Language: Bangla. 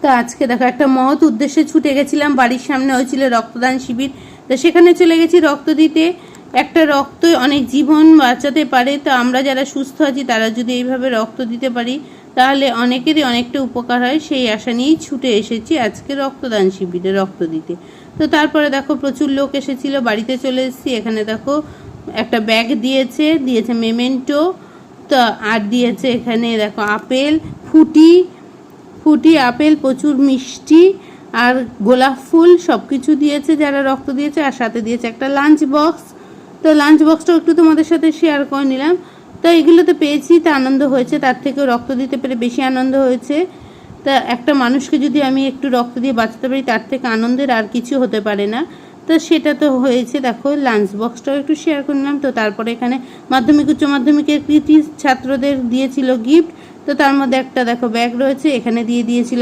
তো আজকে দেখো একটা মহৎ উদ্দেশ্যে ছুটে গেছিলাম, বাড়ির সামনে হয়েছিল রক্তদান শিবির, তো সেখানে চলে গেছি রক্ত দিতে। একটা রক্ত অনেক জীবন বাঁচাতে পারে, তো আমরা যারা সুস্থ আছি তারা যদি এইভাবে রক্ত দিতে পারি তাহলে অনেকেরই অনেকটা উপকার হয়, সেই আশা নিয়েই ছুটে এসেছি আজকে রক্তদান শিবিরে রক্ত দিতে। তো তারপরে দেখো প্রচুর লোক এসেছিল, বাড়িতে চলে এসেছি। এখানে দেখো একটা ব্যাগ দিয়েছে মেমেন্টো, তো আর দিয়েছে এখানে দেখো আপেল, ফুটি আপেল, প্রচুর মিষ্টি আর গোলাপ ফুল সব কিছু দিয়েছে যারা রক্ত দিয়েছে। আর সাথে দিয়েছে একটা লাঞ্চ বক্স, তো লাঞ্চ বক্সটাও একটু তোমাদের সাথে শেয়ার করে নিলাম। তো এগুলো তো পেয়েছি, তা আনন্দ হয়েছে, তার থেকেও রক্ত দিতে পেরে বেশি আনন্দ হয়েছে। তা একটা মানুষকে যদি আমি একটু রক্ত দিয়ে বাঁচাতে পারি তার থেকে আনন্দের আর কিছু হতে পারে না। তো সেটা তো হয়েছে। দেখো লাঞ্চ বক্সটাও একটু শেয়ার করলাম। তো তারপরে এখানে মাধ্যমিক উচ্চ মাধ্যমিকের কৃতি ছাত্রদের দিয়েছিল গিফট, তো তার মধ্যে একটা দেখো ব্যাগ রয়েছে, এখানে দিয়েছিল